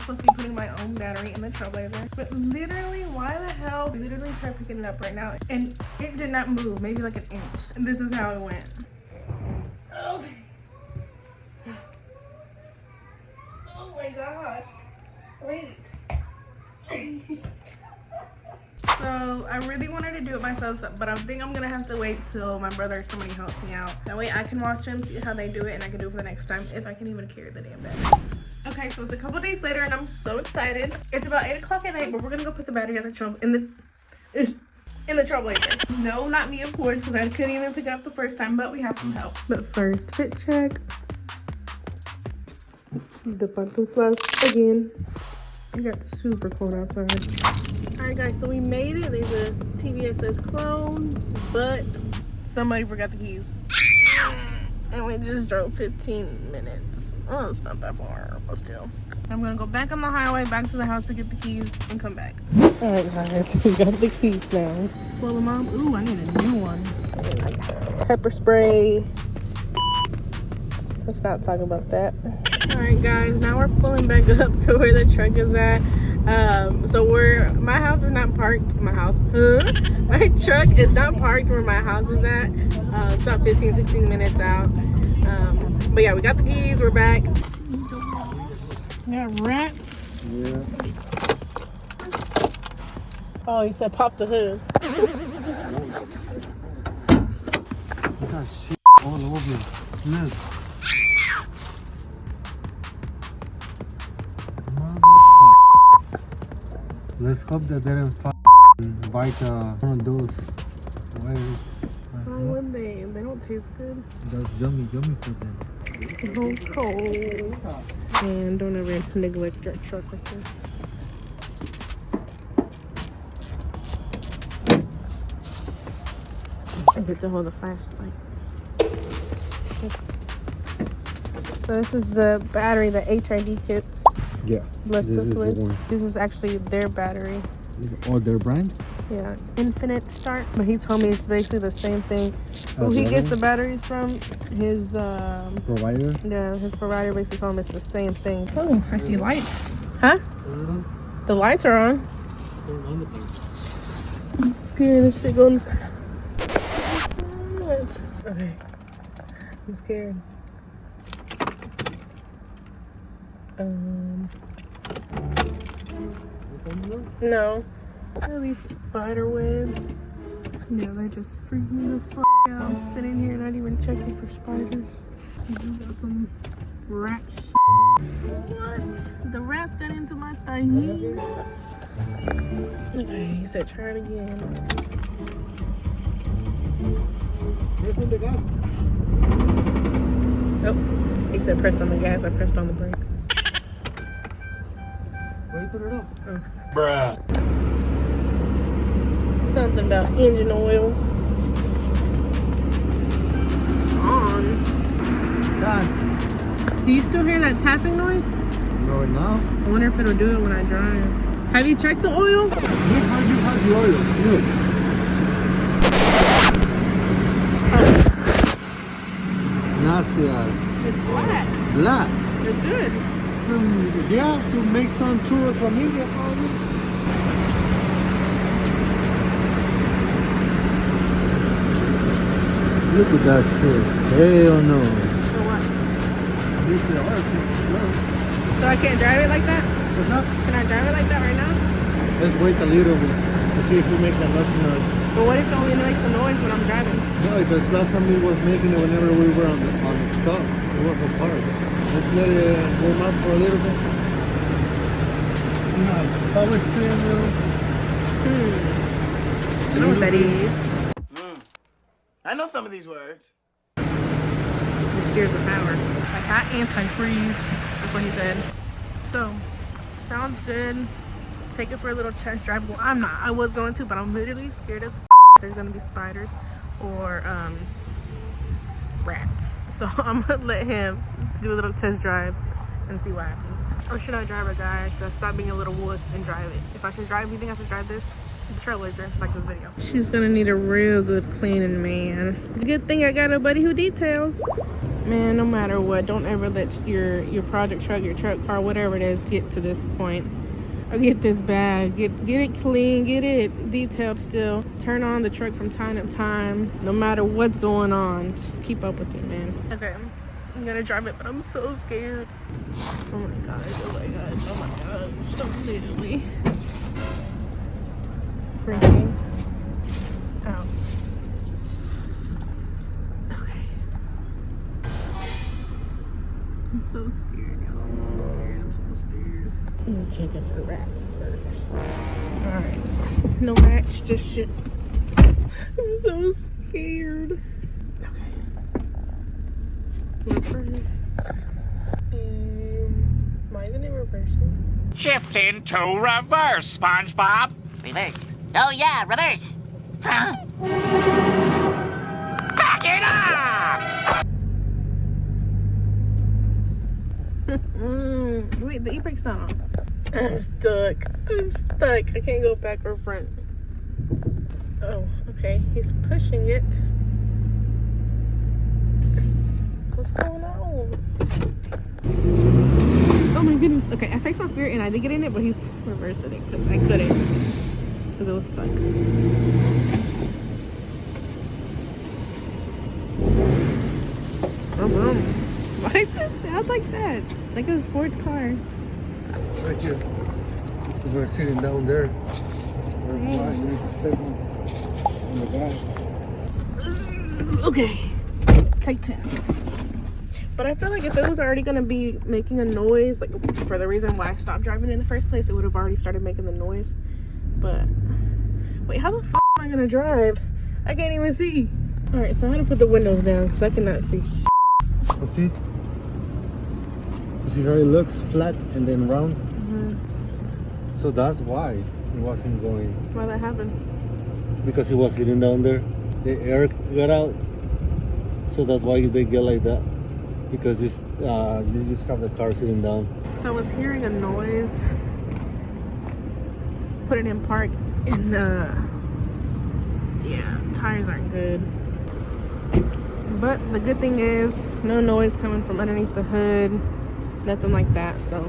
supposed to be putting my own battery in the Trailblazer. But literally, why the hell? I literally tried picking it up right now and it did not move, maybe like an inch. And this is how it went. Oh. Oh my gosh. Wait. So I really wanted to do it myself, but I think I'm gonna have to wait till my brother or somebody helps me out. That way I can watch them, see how they do it, and I can do it for the next time if I can even carry the damn battery. Okay, so it's a couple days later and I'm so excited. It's about 8 o'clock at night, but we're gonna go put the battery in the Trailblazer. No, not me, of course, because I couldn't even pick it up the first time, but we have some help. But first, fit check. The pantuflas again. It got super cold outside. Alright guys, so we made it. There's a Tbssclone, but somebody forgot the keys. And we just drove 15 minutes. Oh, it's not that far, but still. I'm gonna go back on the highway, back to the house to get the keys and come back. Alright guys, we got the keys now. Swallow mom. Ooh, I need a new one. Pepper spray. Let's not talk about that. Alright guys, now we're pulling back up to where the truck is at. My house is not parked. My truck is not parked where my house is at. It's about 15-16 minutes out. But yeah, we got the keys, we're back. Yeah, rats. Yeah. Oh, he said pop the hood. I got shit all over. Look. Let's hope that they didn't bite one of those wires. Why would they? They don't taste good. That's yummy for them. So cold. And don't ever neglect your truck like this. I get to hold the flashlight. So this is the battery, the Hidkitz. Yeah. Bless this us is with. the one. This is actually their battery. Oh, their brand? Yeah, infinite start. But he told me it's basically the same thing. Who he the gets other the batteries from, his provider? yeah, his provider basically told him it's the same thing. Oh, I see lights. Huh? The lights are on. I'm scared this shit going. Okay. I'm scared. No. All these spider webs. Yeah, they just freak me the fuck out. I'm sitting here not even checking for spiders. Got some rat shit. What? The rats got into my thing. Okay, he said try it again. Oh, he said press on the gas. I pressed on the brake. Where you put it off? Oh. Bruh. Something about engine oil. On. Done. Do you still hear that tapping noise? No, now. I wonder if it'll do it when I drive. Have you checked the oil? Look how you have the oil. Look. Oh, Nasty ass. it's black. Black. It's good. If you have to make some churros from India, probably. Look at that shit. Hell no. So what? This is hard. So I can't drive it like that? What's up? Can I drive it like that right now? Let's wait a little bit to see if we make that much noise. But what if it only makes a noise when I'm driving? No, because last time it was making it whenever we were on the stop. It wasn't parked. Let's let it warm up for a little bit. Power steering wheel. I know what that is. I know some of these words. It gears of power. Like hot antifreeze. That's what he said. So, sounds good. Take it for a little test drive. Well, I'm not. I was going to, but I'm literally scared as there's gonna be spiders or rats. So I'm gonna let him do a little test drive and see what happens. Or should I drive it, guys? Should I stop being a little wuss and drive it? If I should drive, you think I should drive this? The Trailblazer, like this video. She's gonna need a real good cleaning, man. Good thing I got a buddy who details. Man, no matter what, don't ever let your project truck, your truck, car, whatever it is, get to this point. Or get this bad. Get it clean, get it detailed still. Turn on the truck from time to time. No matter what's going on, just keep up with it, man. Okay, I'm gonna drive it, but I'm so scared. Oh my gosh, oh my gosh, oh my gosh. I'm literally freaking out. Okay. I'm so scared, y'all. I'm so scared. I'm so scared. I'm checking for rats first. Alright. No rats, just shit. I'm so scared. Okay. Reverse. Why isn't it reversing? Shift into reverse, SpongeBob. Reverse. Oh yeah, reverse. Huh? Back it up! Wait, the e-brake's not on. I'm stuck. I'm stuck. I can't go back or front. Oh, okay. He's pushing it. What's going on? Oh my goodness. Okay, I faced my fear and I did get in it, but he's reversing it because I couldn't. Because it was stuck. Why does it sound like that? Like a sports car. Right here. We're sitting down there. That's why you need to step on the back. Okay. Take 10. But I feel like if it was already going to be making a noise, like for the reason why I stopped driving in the first place, it would have already started making the noise. But wait, how the f am I going to drive? I can't even see. All right, so I'm going to put the windows down because I cannot see. See? You see how it looks flat and then round? So that's why it wasn't going. Why that happened? Because it was sitting down there. The air got out. So that's why they get like that. Because you just have the car sitting down. So I was hearing a noise. Put it in park and yeah, tires aren't good. But the good thing is no noise coming from underneath the hood. Nothing like that, so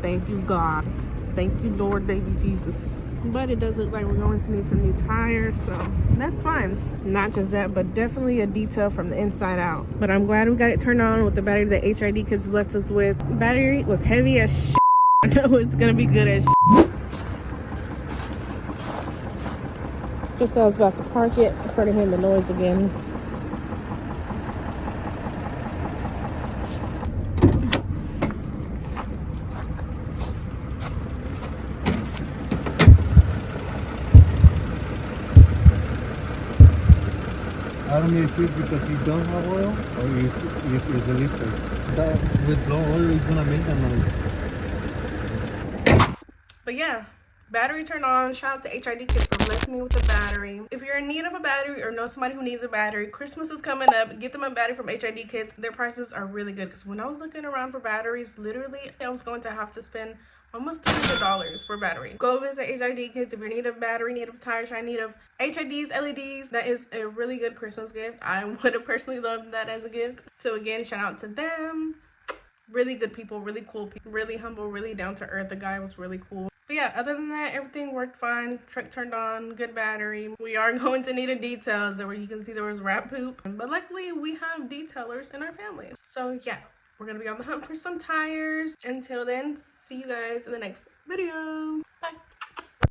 thank you God. Thank you Lord baby Jesus. But it does look like we're going to need some new tires, so that's fine. Not just that, but definitely a detail from the inside out. But I'm glad we got it turned on with the battery that Hidkitz blessed us with. Battery was heavy as shit. I know it's gonna be good as shit. Just as I was about to park it, I started hearing the noise again. I don't know if it's because you don't have oil or if it's a lifter. That with low oil is gonna make that noise. But yeah, battery turned on. Shout out to Hidkitz for blessing me with a battery. If you're in need of a battery or know somebody who needs a battery, Christmas is coming up. Get them a battery from Hidkitz. Their prices are really good because when I was looking around for batteries, literally I was going to have to spend almost $200 for a battery. Go visit Hidkitz if you need a battery, need a tire shine, need of HIDs, LEDs. That is a really good Christmas gift. I would have personally loved that as a gift. So again, shout out to them. Really good people, really cool people, really humble, really down to earth. The guy was really cool. But yeah, other than that, everything worked fine. Truck turned on, good battery. We are going to need a details. There where you can see there was rat poop. But luckily we have detailers in our family. So yeah, we're gonna be on the hunt for some tires. Until then, see you guys in the next video. Bye.